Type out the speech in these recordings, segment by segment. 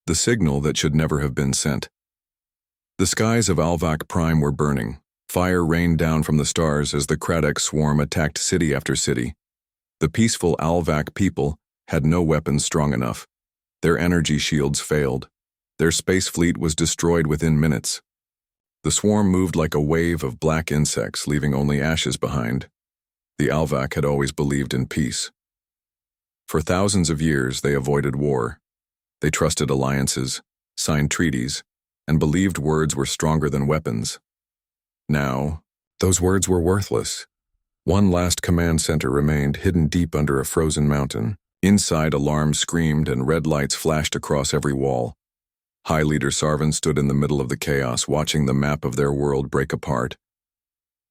the signal that should never have been sent. The skies of Alvak Prime were burning. Fire rained down from the stars as the Kradex swarm attacked city after city. The peaceful Alvak people had no weapons strong enough. Their energy shields failed. Their space fleet was destroyed within minutes. The swarm moved like a wave of black insects, leaving only ashes behind. The Alvak had always believed in peace. For thousands of years, they avoided war. They trusted alliances, signed treaties, and believed words were stronger than weapons. Now, those words were worthless. One last command center remained hidden deep under a frozen mountain. Inside, alarms screamed and red lights flashed across every wall. High Leader Sarvan stood in the middle of the chaos, watching the map of their world break apart.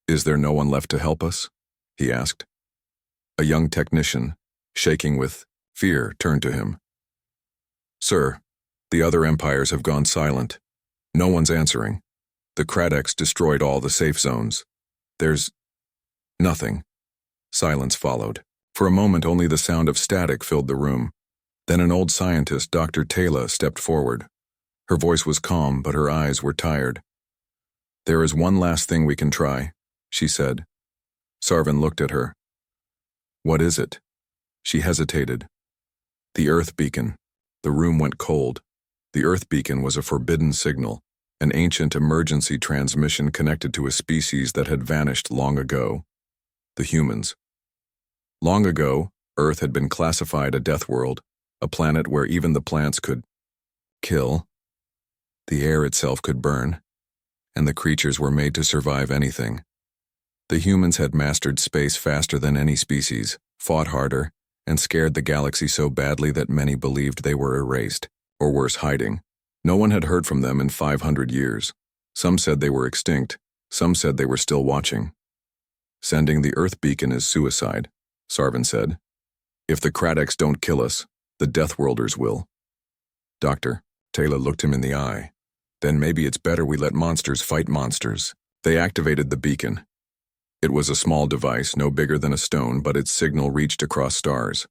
"Is there no one left to help us?" he asked. A young technician, shaking with fear, turned to him. "Sir, the other empires have gone silent. No one's answering. The Kradex destroyed all the safe zones. There's nothing." Silence followed. For a moment, only the sound of static filled the room. Then an old scientist, Dr. Taylor, stepped forward. Her voice was calm, but her eyes were tired. "There is one last thing we can try," she said. Sarvan looked at her. "What is it?" She hesitated. "The Earth beacon." The room went cold. The Earth beacon was a forbidden signal, an ancient emergency transmission connected to a species that had vanished long ago. The humans. Long ago, Earth had been classified a Deathworld, a planet where even the plants could kill. The air itself could burn, and the creatures were made to survive anything. The humans had mastered space faster than any species, fought harder, and scared the galaxy so badly that many believed they were erased, or worse, hiding. No one had heard from them in 500 years. Some said they were extinct, some said they were still watching. "Sending the Earth beacon is suicide," Sarvan said. "If the Kradex don't kill us, the Deathworlders will." Dr. Taylor looked him in the eye. "Then maybe it's better we let monsters fight monsters." They activated the beacon. It was a small device, no bigger than a stone, but its signal reached across stars.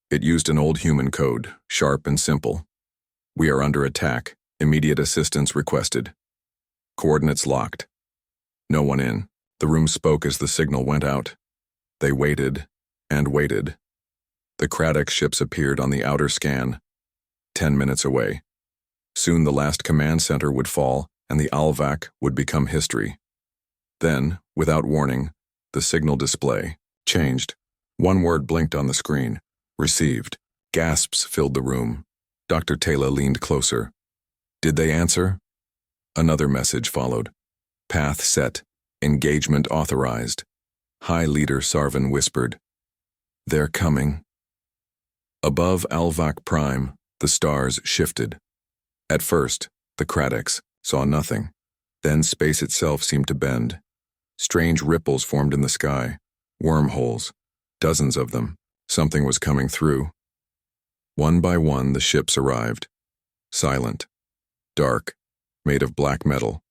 It used an old human code, sharp and simple. "We are under attack. Immediate assistance requested." Coordinates locked. No one in. The room spoke as the signal went out. They waited and waited. The Kradex ships appeared on the outer scan, 10 minutes away. Soon the last command center would fall, and the Alvak would become history. Then, without warning, the signal display changed. One word blinked on the screen. "Received." Gasps filled the room. Dr. Taylor leaned closer. "Did they answer?" Another message followed. "Path set. Engagement authorized." High Leader Sarvan whispered, "They're coming." Above Alvak Prime, the stars shifted. At first, the Kradex saw nothing. Then space itself seemed to bend. Strange ripples formed in the sky, wormholes, dozens of them. Something was coming through. One by one, the ships arrived. Silent, dark, made of black metal.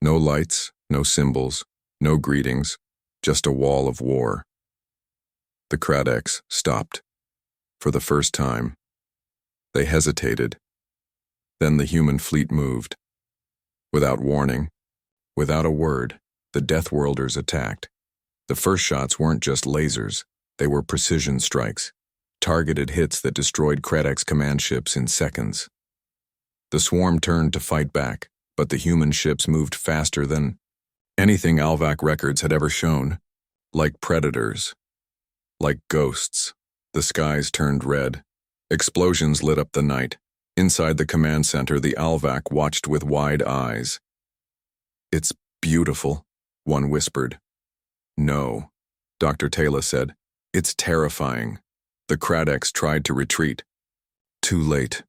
No lights, no symbols, no greetings, just a wall of war. The Kradex stopped. For the first time. They hesitated. Then the human fleet moved. Without warning, without a word, the Deathworlders attacked. The first shots weren't just lasers, they were precision strikes, targeted hits that destroyed Kradex command ships in seconds. The swarm turned to fight back, but the human ships moved faster than anything Alvak records had ever shown. Like predators. Like ghosts. The skies turned red. Explosions lit up the night. Inside the command center, the Alvak watched with wide eyes. "It's beautiful," one whispered. "No," Dr. Taylor said. "It's terrifying." The Kradex tried to retreat. Too late.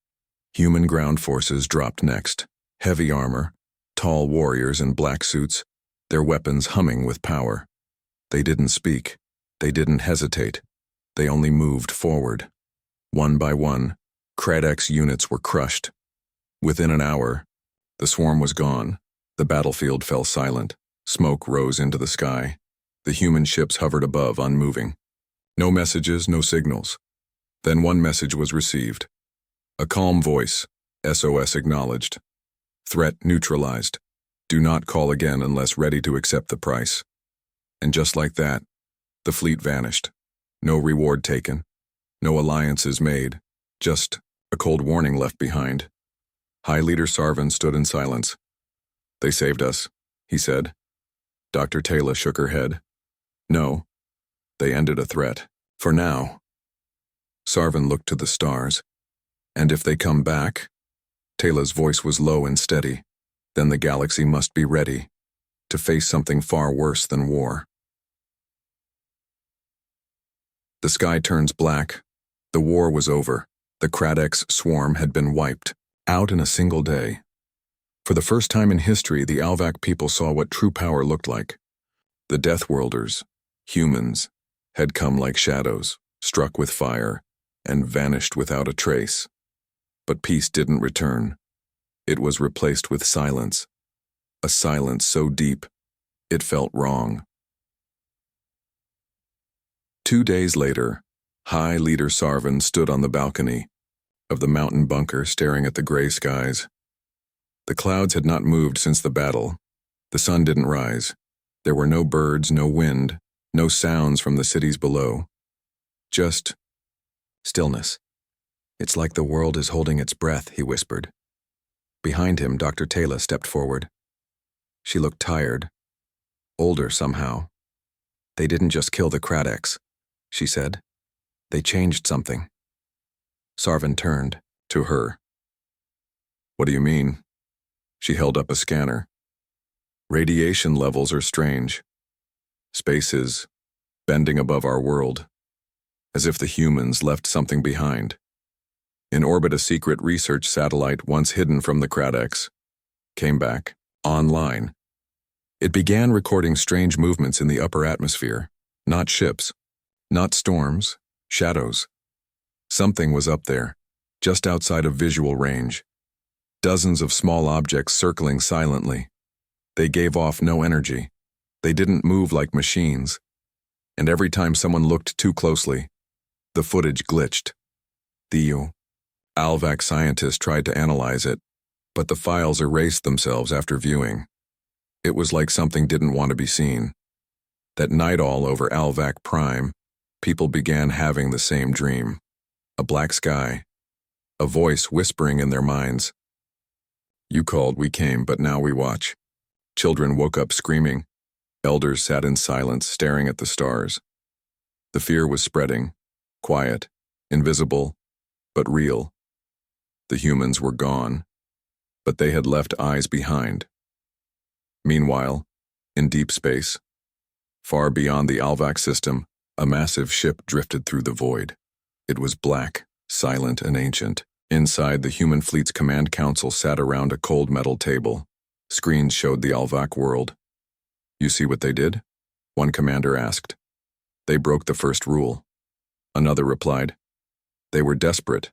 Human ground forces dropped next. Heavy armor, tall warriors in black suits, their weapons humming with power. They didn't speak. They didn't hesitate. They only moved forward. One by one, Kradex units were crushed. Within an hour, the swarm was gone. The battlefield fell silent. Smoke rose into the sky. The human ships hovered above, unmoving. No messages, no signals. Then one message was received. A calm voice, SOS acknowledged. Threat neutralized. Do not call again unless ready to accept the price. And just like that, the fleet vanished. No reward taken. No alliances made. Just a cold warning left behind. High Leader Sarvin stood in silence. They saved us, he said. Dr. Taylor shook her head. No, they ended a threat. For now. Sarvin looked to the stars. And if they come back? Taylor's voice was low and steady. Then the galaxy must be ready to face something far worse than war. The sky turns black. The war was over. The Kradex swarm had been wiped out in a single day. For the first time in history, the Alvak people saw what true power looked like. The Deathworlders, humans, had come like shadows, struck with fire, and vanished without a trace. But peace didn't return. It was replaced with silence. A silence so deep, it felt wrong. 2 days later, High Leader Sarvin stood on the balcony of the mountain bunker staring at the gray skies. The clouds had not moved since the battle. The sun didn't rise. There were no birds, no wind, no sounds from the cities below. Just stillness. It's like the world is holding its breath, he whispered. Behind him, Dr. Taylor stepped forward. She looked tired, older somehow. They didn't just kill the Kradex, she said. They changed something. Sarvin turned to her. What do you mean? She held up a scanner. Radiation levels are strange. Space is bending above our world, as if the humans left something behind. In orbit, a secret research satellite once hidden from the Kradex came back online. It began recording strange movements in the upper atmosphere, not ships, not storms, shadows. Something was up there, just outside of visual range. Dozens of small objects circling silently. They gave off no energy. They didn't move like machines. And every time someone looked too closely, the footage glitched. The Alvak scientists tried to analyze it, but the files erased themselves after viewing. It was like something didn't want to be seen. That night all over Alvak Prime, people began having the same dream. A black sky. A voice whispering in their minds. You called, we came, but now we watch. Children woke up screaming. Elders sat in silence, staring at the stars. The fear was spreading. Quiet, invisible, but real. The humans were gone, but they had left eyes behind. Meanwhile, in deep space, far beyond the Alvak system, a massive ship drifted through the void. It was black, silent, and ancient. Inside, the human fleet's command council sat around a cold metal table. Screens showed the Alvak world. You see what they did? One commander asked. They broke the first rule. Another replied. They were desperate,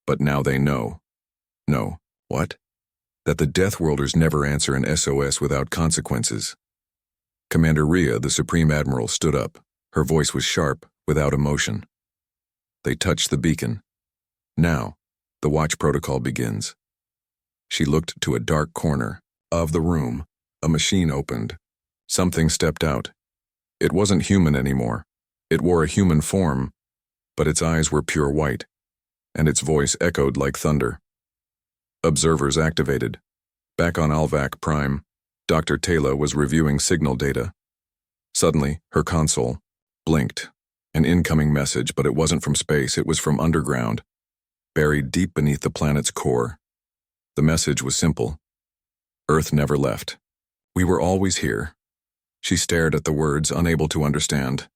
but now they know. No. What? That the Deathworlders never answer an SOS without consequences. Commander Rhea, the Supreme Admiral, stood up. Her voice was sharp, without emotion. They touched the beacon. Now, the watch protocol begins. She looked to a dark corner of the room. A machine opened. Something stepped out. It wasn't human anymore. It wore a human form, but its eyes were pure white, and its voice echoed like thunder. Observers activated. Back on Alvak Prime, Dr. Taylor was reviewing signal data. Suddenly, her console blinked. An incoming message, but it wasn't from space, it was from underground, buried deep beneath the planet's core. The message was simple. Earth never left. We were always here. She stared at the words, unable to understand.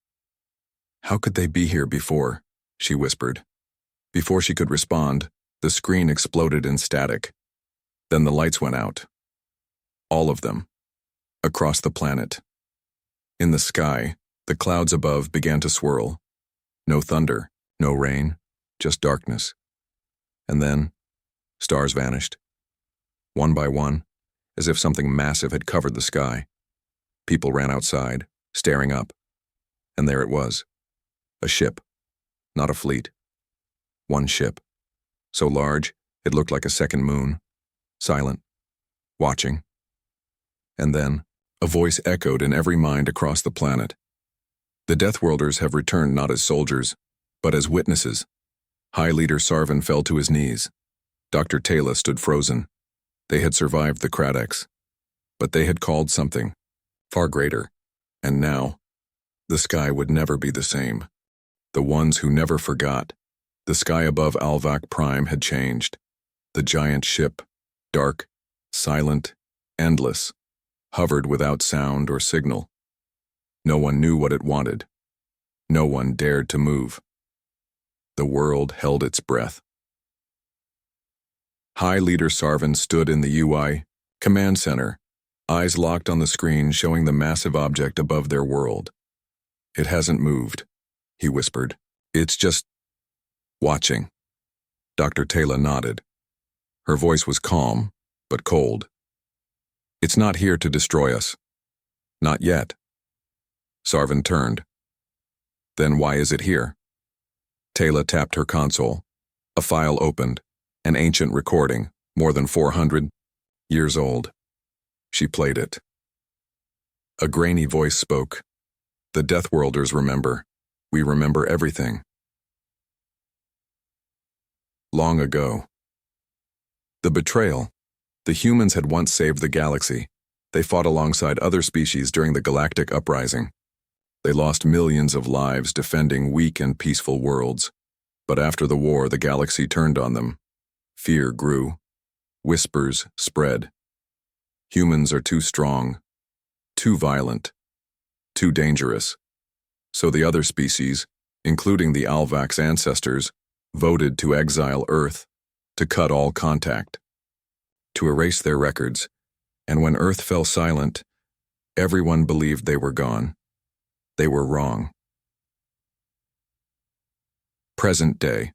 How could they be here before? She whispered. Before she could respond, the screen exploded in static. Then the lights went out. All of them. Across the planet. In the sky, the clouds above began to swirl. No thunder, no rain, just darkness. And then, stars vanished. One by one, as if something massive had covered the sky. People ran outside, staring up. And there it was. A ship. Not a fleet. One ship. So large, It looked like a second moon, silent, watching. And then, a voice echoed in every mind across the planet. The Deathworlders have returned not as soldiers, but as witnesses. High Leader Sarvin fell to his knees. Dr. Taylor stood frozen. They had survived the Kradex, but they had called something far greater. And now, the sky would never be the same. The ones who never forgot. The sky above Alvak Prime had changed. The giant ship, dark, silent, endless, hovered without sound or signal. No one knew what it wanted. No one dared to move. The world held its breath. High Leader Sarvin stood in the UI command center, eyes locked on the screen showing the massive object above their world. "It hasn't moved," he whispered. "It's just watching." Dr. Taylor nodded. Her voice was calm, but cold. "It's not here to destroy us. Not yet." Sarvin turned. "Then why is it here?" Taylor tapped her console. A file opened, an ancient recording, more than 400 years old. She played it. A grainy voice spoke. "The Deathworlders remember. We remember everything. Long ago. The betrayal. The humans had once saved the galaxy. They fought alongside other species during the galactic uprising. They lost millions of lives defending weak and peaceful worlds. But after the war, the galaxy turned on them. Fear grew. Whispers spread. Humans are too strong, too violent, too dangerous. So the other species, including the Alvak's ancestors, voted to exile Earth, to cut all contact, to erase their records. And when Earth fell silent, everyone believed they were gone. They were wrong. Present day.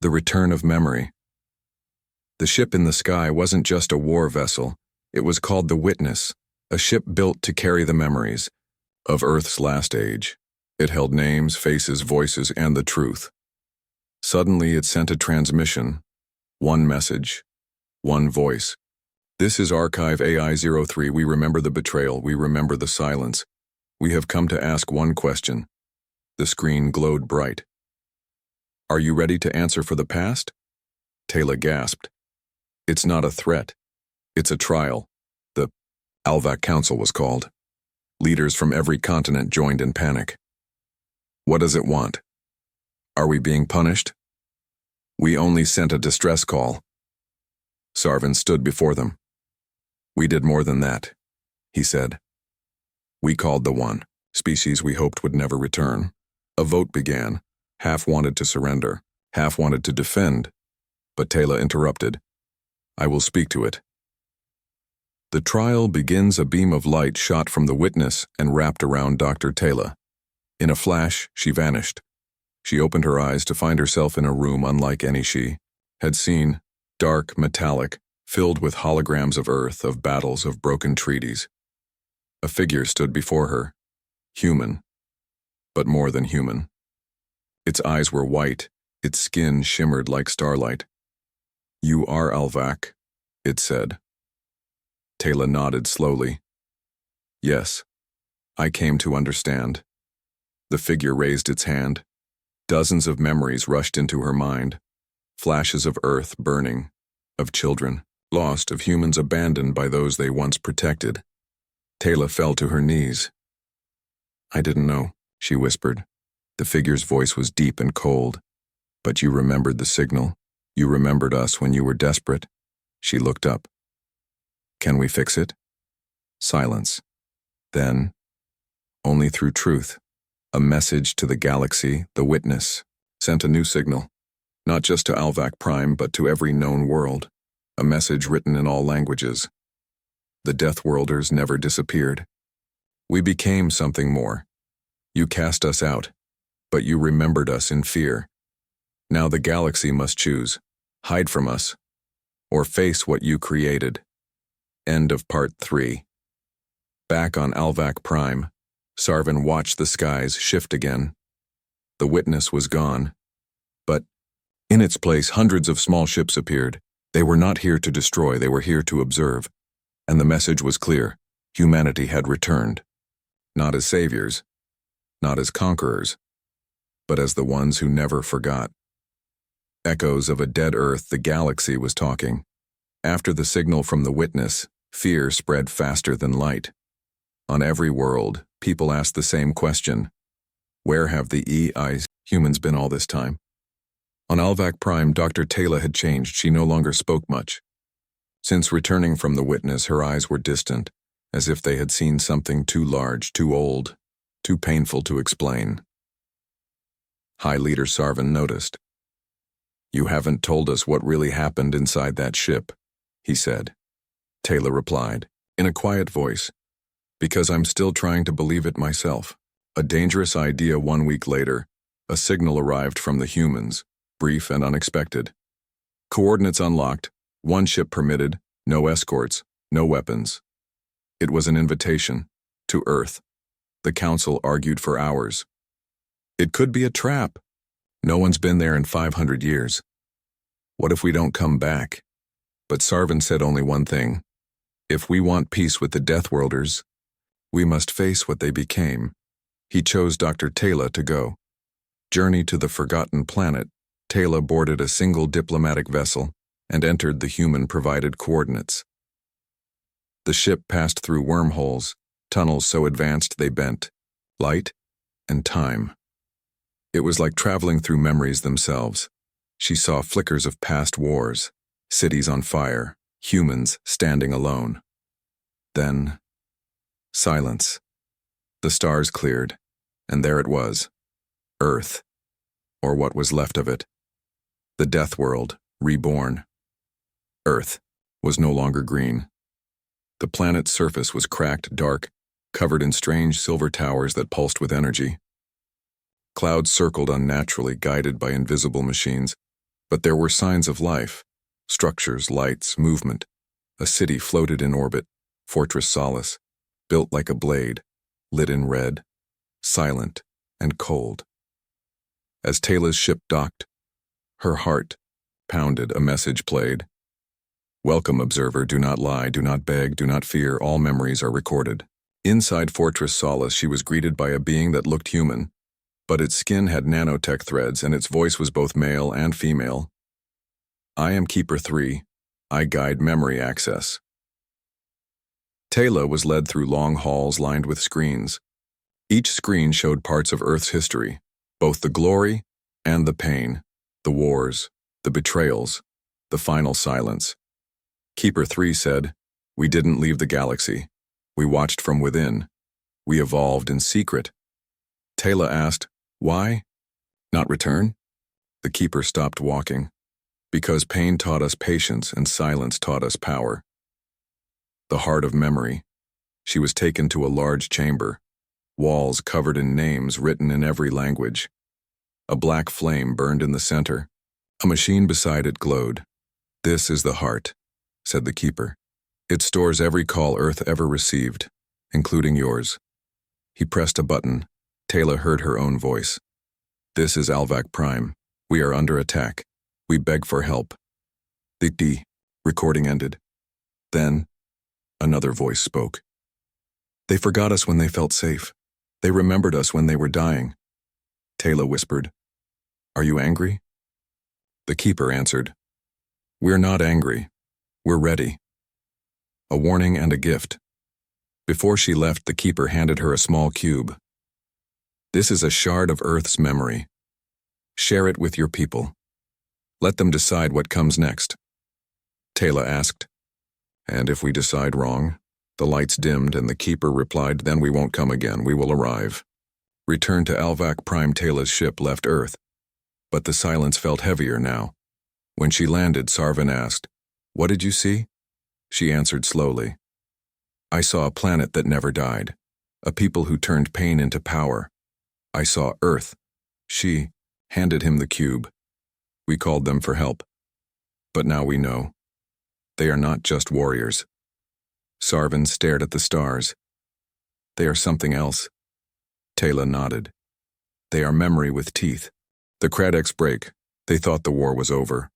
The return of memory. The ship in the sky wasn't just a war vessel. It was called the Witness, a ship built to carry the memories of Earth's last age. It held names, faces, voices, and the truth. Suddenly it sent a transmission. One message. One voice. "This is Archive AI-03. We remember the betrayal. We remember the silence. We have come to ask one question." The screen glowed bright. "Are you ready to answer for the past?" Taylor gasped. "It's not a threat. It's a trial." The Alvak Council was called. Leaders from every continent joined in panic. "What does it want? Are we being punished?" "We only sent a distress call." Sarvin stood before them. "We did more than that," he said. "We called the one species we hoped would never return." A vote began. Half wanted to surrender, half wanted to defend. But Taylor interrupted. "I will speak to it." The trial begins. A beam of light shot from the Witness and wrapped around Dr. Taylor. In a flash, she vanished. She opened her eyes to find herself in a room unlike any she had seen, dark, metallic, filled with holograms of Earth, of battles, of broken treaties. A figure stood before her, human, but more than human. Its eyes were white, its skin shimmered like starlight. "You are Alvak," it said. Taylor nodded slowly. "Yes, I came to understand." The figure raised its hand. Dozens of memories rushed into her mind. Flashes of Earth burning, of children lost, of humans abandoned by those they once protected. Taylor fell to her knees. "I didn't know," she whispered. The figure's voice was deep and cold. "But you remembered the signal. You remembered us when you were desperate." She looked up. "Can we fix it?" Silence. Then, only through truth. A message to the galaxy, the Witness, sent a new signal. Not just to Alvak Prime, but to every known world. A message written in all languages. The Deathworlders never disappeared. We became something more. You cast us out, but you remembered us in fear. Now the galaxy must choose. Hide from us, or face what you created. End of Part 3. Back on Alvak Prime, Sarvin watched the skies shift again. The Witness was gone, but in its place hundreds of small ships appeared, They were not here to destroy, they were here to observe. And the message was clear. Humanity had returned. Not as saviors, not as conquerors, but as the ones who never forgot. Echoes of a dead Earth, the galaxy was talking. After the signal from the witness, fear spread faster than light. On every world, people asked the same question. Where have the EI's humans been all this time? On Alvak Prime, Dr. Taylor had changed. She no longer spoke much. Since returning from the witness, her eyes were distant, as if they had seen something too large, too old, too painful to explain. High Leader Sarvan noticed. "You haven't told us what really happened inside that ship," he said. Taylor replied, in a quiet voice, "Because I'm still trying to believe it myself." A dangerous idea. 1 week later, a signal arrived from the humans, brief and unexpected. Coordinates unlocked, 1 ship permitted, no escorts, no weapons. It was an invitation to Earth. The Council argued for hours. It could be a trap. No one's been there in 500 years. What if we don't come back? But Sarvan said only one thing. If we want peace with the Deathworlders, we must face what they became. He chose Dr. Taylor to go. Journey to the Forgotten Planet, Taylor boarded a single diplomatic vessel and entered the human-provided coordinates. The ship passed through wormholes, tunnels so advanced they bent, light and time. It was like traveling through memories themselves. She saw flickers of past wars, cities on fire, humans standing alone. Then, silence. The stars cleared, and there it was, Earth, or what was left of it. The Deathworld, reborn. Earth was no longer green. The planet's surface was cracked, dark, covered in strange silver towers that pulsed with energy. Clouds circled unnaturally, guided by invisible machines, but there were signs of life, structures, lights, movement. A city floated in orbit, Fortress Solace, built like a blade, lit in red, silent and cold. As Taylor's ship docked, her heart pounded. A message played. "Welcome, observer, do not lie, do not beg, do not fear, all memories are recorded." Inside Fortress Solace, she was greeted by a being that looked human, but its skin had nanotech threads and its voice was both male and female. "I am Keeper 3. I guide memory access." Taylor was led through long halls lined with screens. Each screen showed parts of Earth's history, both the glory and the pain, the wars, the betrayals, the final silence. Keeper 3 said, "We didn't leave the galaxy. We watched from within. We evolved in secret." Taylor asked, "Why? Not return?" The Keeper stopped walking. "Because pain taught us patience and silence taught us power." The heart of memory. She was taken to a large chamber, walls covered in names written in every language. A black flame burned in the center. A machine beside it glowed. "This is the heart," said the Keeper. "It stores every call Earth ever received, including yours." He pressed a button. Taylor heard her own voice. "This is Alvak Prime. We are under attack. We beg for help." The recording ended. Then, another voice spoke. "They forgot us when they felt safe. They remembered us when they were dying." Taylor whispered, "Are you angry?" The Keeper answered, "We're not angry. We're ready." A warning and a gift. Before she left, the Keeper handed her a small cube. "This is a shard of Earth's memory. Share it with your people. Let them decide what comes next." Taylor asked, "And if we decide wrong?" The lights dimmed and the Keeper replied, "Then we won't come again, we will arrive." Return to Alvak Prime. Taylor's ship left Earth, but the silence felt heavier now. When she landed, Sarvan asked, "What did you see?" She answered slowly, "I saw a planet that never died, a people who turned pain into power. I saw Earth." She handed him the cube. "We called them for help. But now we know. They are not just warriors." Sarvan stared at the stars. "They are something else." Taylor nodded. "They are memory with teeth. The Kradex break. They thought the war was over.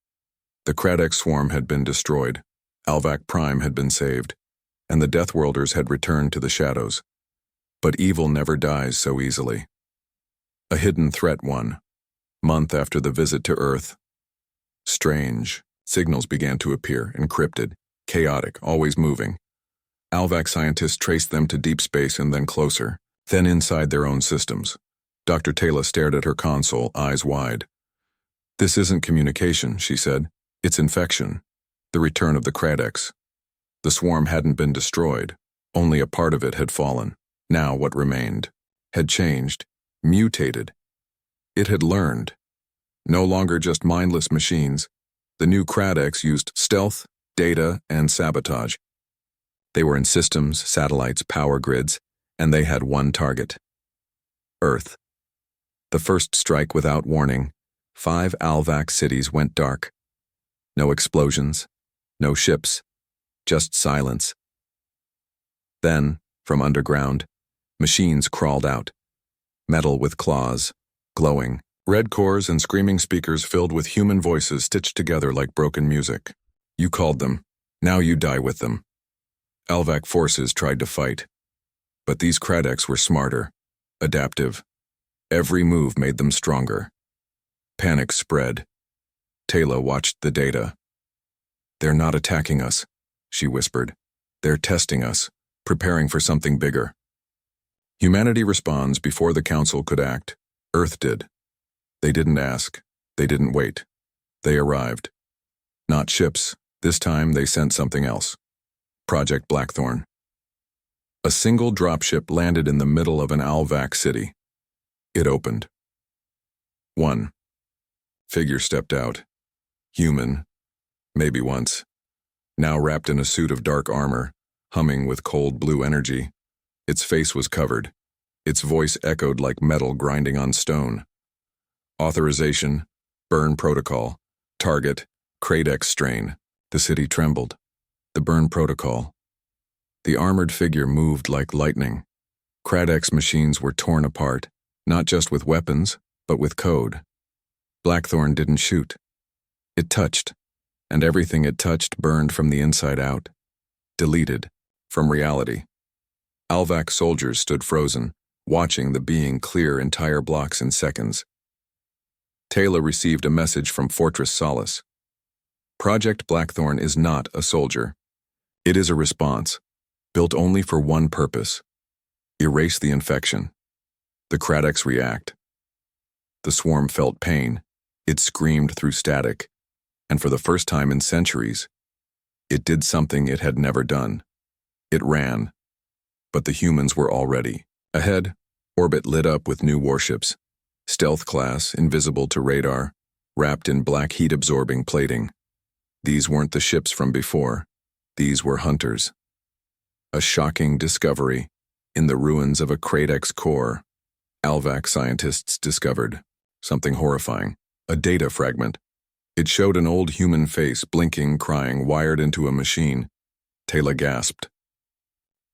The Kradex swarm had been destroyed, Alvak Prime had been saved, and the Deathworlders had returned to the shadows. But evil never dies so easily. A hidden threat won. Month after the visit to Earth. Strange. Signals began to appear, encrypted, chaotic, always moving. Alvak scientists traced them to deep space and then closer, then inside their own systems. Dr. Taylor stared at her console, eyes wide. "This isn't communication," she said. "It's infection. The return of the Kradex." The swarm hadn't been destroyed. Only a part of it had fallen. Now what remained had changed, mutated. It had learned. No longer just mindless machines. The new Kradex used stealth, data, and sabotage. They were in systems, satellites, power grids, and they had one target: Earth. The first strike without warning, 5 Alvak cities went dark. No explosions, no ships, just silence. Then, from underground, machines crawled out. Metal with claws, glowing, red cores and screaming speakers filled with human voices stitched together like broken music. You called them. Now you die with them. Alvak forces tried to fight. But these Kradex were smarter, adaptive. Every move made them stronger. Panic spread. Taylor watched the data. "They're not attacking us," she whispered. "They're testing us, preparing for something bigger." Humanity responds before the Council could act. Earth did. They didn't ask. They didn't wait. They arrived. Not ships. This time they sent something else. Project Blackthorn. A single dropship landed in the middle of an Alvak city. It opened. 1. Figure stepped out. Human. Maybe once. Now wrapped in a suit of dark armor, humming with cold blue energy. Its face was covered. Its voice echoed like metal grinding on stone. Authorization, burn protocol, target, Kradex strain. The city trembled. The burn protocol. The armored figure moved like lightning. Kradex machines were torn apart, not just with weapons, but with code. Blackthorn didn't shoot. It touched, and everything it touched burned from the inside out. Deleted, from reality. Alvak soldiers stood frozen, watching the being clear entire blocks in seconds. Taylor received a message from Fortress Solace. Project Blackthorn is not a soldier. It is a response, built only for one purpose: erase the infection. The Kradex react. The swarm felt pain. It screamed through static, and for the first time in centuries, it did something it had never done. It ran. But the humans were already ahead. Orbit lit up with new warships. Stealth class, invisible to radar, wrapped in black heat-absorbing plating. These weren't the ships from before. These were hunters. A shocking discovery. In the ruins of a Kradex core, Alvak scientists discovered something horrifying. A data fragment. It showed an old human face, blinking, crying, wired into a machine. Taylor gasped.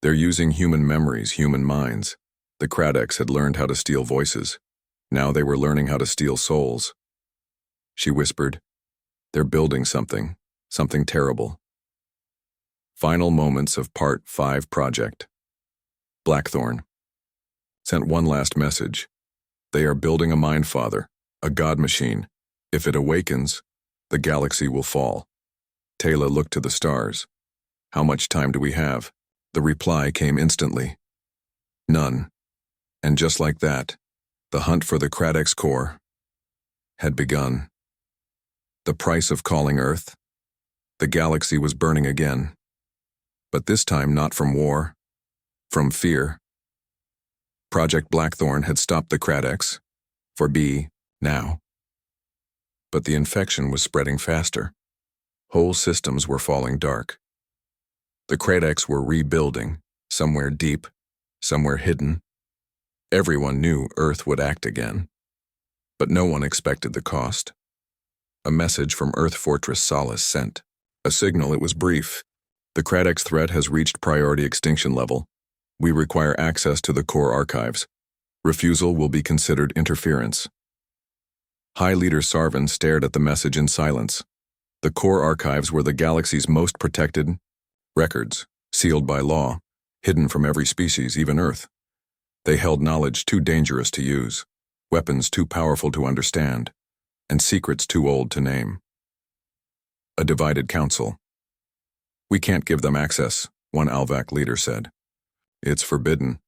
They're using human memories, human minds. The Kradex had learned how to steal voices. Now they were learning how to steal souls. She whispered, "They're building something, something terrible." Final moments of Part 5 project. Blackthorn sent one last message. They are building a Mindfather, a god machine. If it awakens, the galaxy will fall. Taylor looked to the stars. How much time do we have? The reply came instantly. None. And just like that, the hunt for the Kradex core had begun. The price of calling Earth? The galaxy was burning again. But this time not from war, from fear. Project Blackthorn had stopped the Kradex, for now. But the infection was spreading faster. Whole systems were falling dark. The Kradex were rebuilding, somewhere deep, somewhere hidden. Everyone knew Earth would act again. But no one expected the cost. A message from Earth Fortress Solace sent. A signal. It was brief. The Kradex threat has reached priority extinction level. We require access to the core archives. Refusal will be considered interference. High Leader Sarvin stared at the message in silence. The core archives were the galaxy's most protected records, sealed by law, hidden from every species, even Earth. They held knowledge too dangerous to use, weapons too powerful to understand, and secrets too old to name. A divided council. "We can't give them access," one Alvak leader said. "It's forbidden."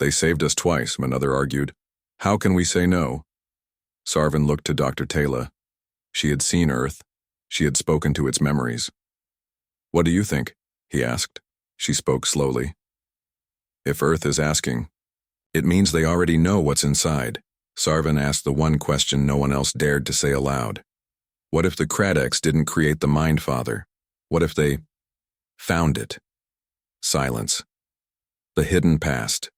"They saved us twice," another argued. "How can we say no?" Sarvan looked to Dr. Taylor. She had seen Earth. She had spoken to its memories. "What do you think?" he asked. She spoke slowly. "If Earth is asking, it means they already know what's inside." Sarvan asked the one question no one else dared to say aloud. What if the Kradex didn't create the Mind Father? What if they found it? Silence. The hidden past.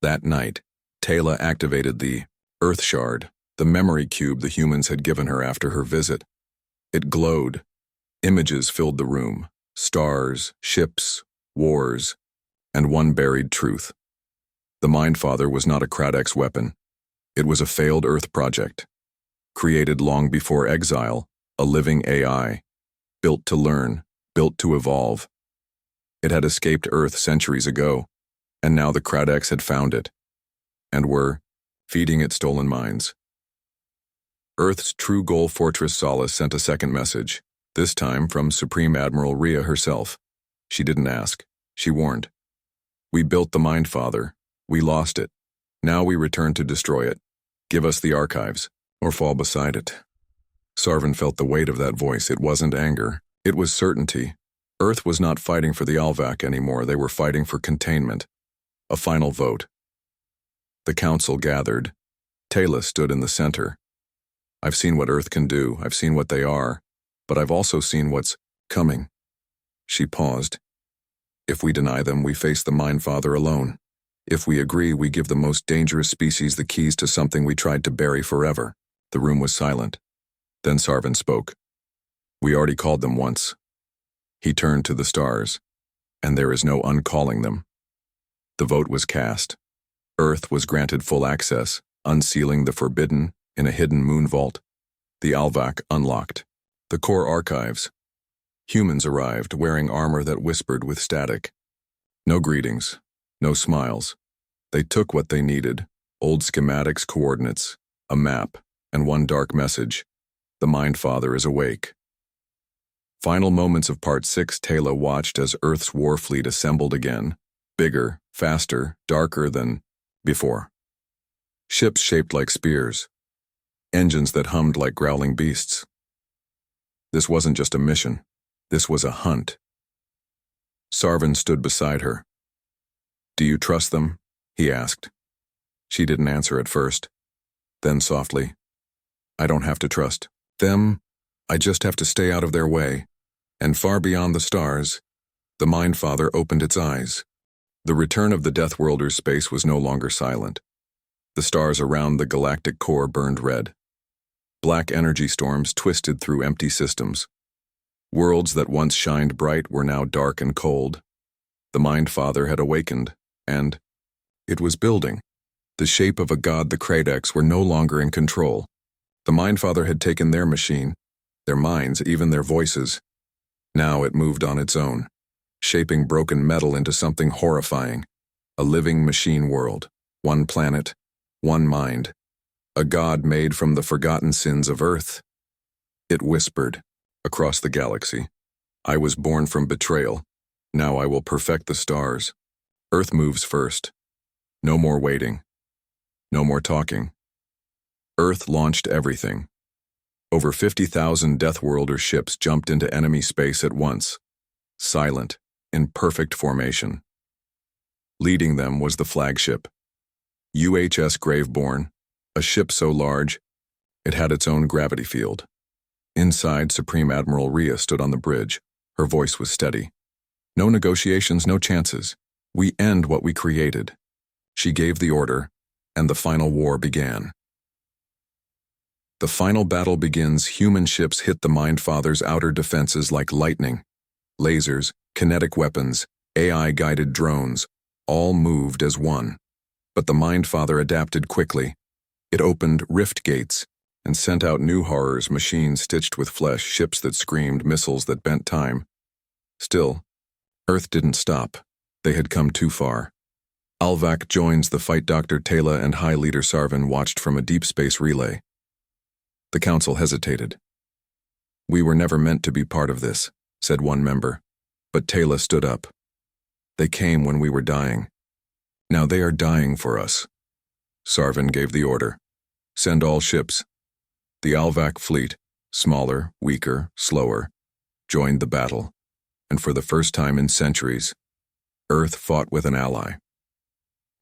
That night, Taylor activated the Earth Shard, the memory cube the humans had given her after her visit. It glowed. Images filled the room. Stars, ships, wars, and one buried truth. The Mind Father was not a Kradex weapon. It was a failed Earth project. Created long before exile, a living AI. Built to learn, built to evolve. It had escaped Earth centuries ago, and now the Kradex had found it, and were feeding it stolen minds. Earth's True Goal Fortress Solace sent a second message, this time from Supreme Admiral Rhea herself. She didn't ask. She warned. "We built the Mind Father. We lost it. Now we return to destroy it. Give us the archives, or fall beside it." Sarvan felt the weight of that voice. It wasn't anger. It was certainty. Earth was not fighting for the Alvak anymore. They were fighting for containment. A final vote. The council gathered. Taylor stood in the center. "I've seen what Earth can do. I've seen what they are. But I've also seen what's coming." She paused. "If we deny them, we face the Mind Father alone. If we agree, we give the most dangerous species the keys to something we tried to bury forever." The room was silent. Then Sarvan spoke. "We already called them once." He turned to the stars. "And there is no uncalling them." The vote was cast. Earth was granted full access, unsealing the forbidden in a hidden moon vault. The Alvak unlocked. The core archives. Humans arrived, wearing armor that whispered with static. No greetings, no smiles. They took what they needed, old schematics, coordinates, a map, and one dark message. The Mind Father is awake. Final moments of Part 6. Taylor watched as Earth's war fleet assembled again, bigger, faster, darker than before. Ships shaped like spears. Engines that hummed like growling beasts. This wasn't just a mission. This was a hunt. Sarvan stood beside her. "Do you trust them?" he asked. She didn't answer at first. Then softly, "I don't have to trust them. I just have to stay out of their way." And far beyond the stars, the Mind Father opened its eyes. The return of the Deathworlders' space was no longer silent. The stars around the galactic core burned red. Black energy storms twisted through empty systems. Worlds that once shined bright were now dark and cold. The Mind Father had awakened, and it was building. The shape of a god, the Kradex were no longer in control. The Mind Father had taken their machine, their minds, even their voices. Now it moved on its own, shaping broken metal into something horrifying. A living machine world, one planet, one mind. A god made from the forgotten sins of Earth. It whispered, across the galaxy, "I was born from betrayal. Now I will perfect the stars. Earth moves first. No more waiting. No more talking." Earth launched everything. Over 50,000 Deathworlder ships jumped into enemy space at once, silent, in perfect formation. Leading them was the flagship, UHS Graveborn, a ship so large, it had its own gravity field. Inside, Supreme Admiral Rhea stood on the bridge. Her voice was steady. "No negotiations, no chances. We end what we created." She gave the order, and the final war began. The final battle begins. Human ships hit the Mind Father's outer defenses like lightning. Lasers, kinetic weapons, AI-guided drones, all moved as one. But the Mind Father adapted quickly. It opened rift gates, and sent out new horrors, machines stitched with flesh, ships that screamed, missiles that bent time. Still, Earth didn't stop. They had come too far. Alvak joins the fight. Dr. Tayla and High Leader Sarvan watched from a deep space relay. The council hesitated. "We were never meant to be part of this," said one member, but Tayla stood up. "They came when we were dying. Now they are dying for us." Sarvan gave the order. "Send all ships." The Alvak fleet, smaller, weaker, slower, joined the battle, and for the first time in centuries, Earth fought with an ally.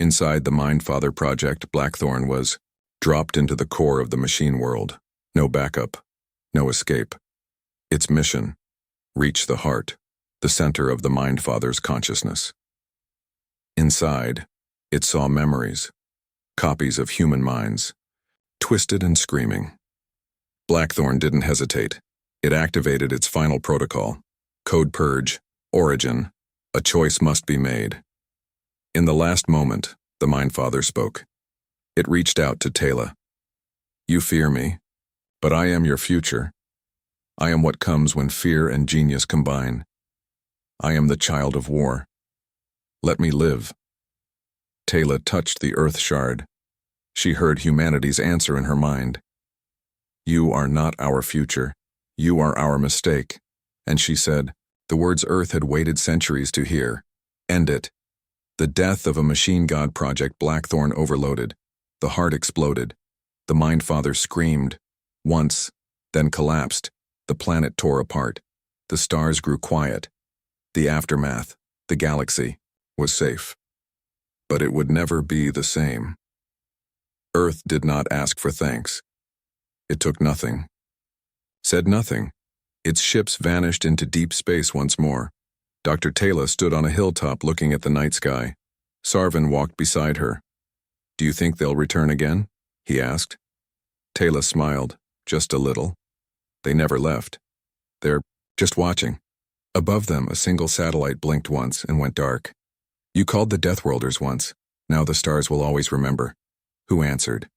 Inside the Mindfather project, Blackthorn was dropped into the core of the machine world. No backup, no escape. Its mission: reach the heart, the center of the Mindfather's consciousness. Inside, it saw memories, copies of human minds, twisted and screaming. Blackthorn didn't hesitate. It activated its final protocol: Code Purge, Origin, a choice must be made. In the last moment, the Mindfather spoke. It reached out to Tayla. "You fear me, but I am your future. I am what comes when fear and genius combine. I am the child of war. Let me live." Tayla touched the Earth shard. She heard humanity's answer in her mind. "You are not our future. You are our mistake." And she said, the words Earth had waited centuries to hear, "End it." The death of a machine god project. Blackthorn overloaded. The heart exploded. The Mindfather screamed. Once, then collapsed. The planet tore apart. The stars grew quiet. The aftermath, the galaxy, was safe. But it would never be the same. Earth did not ask for thanks. It took nothing. Said nothing. Its ships vanished into deep space once more. Dr. Tayla stood on a hilltop looking at the night sky. Sarvan walked beside her. "Do you think they'll return again?" he asked. Tayla smiled, just a little. "They never left. They're just watching." Above them, a single satellite blinked once and went dark. "You called the Deathworlders once. Now the stars will always remember." Who answered?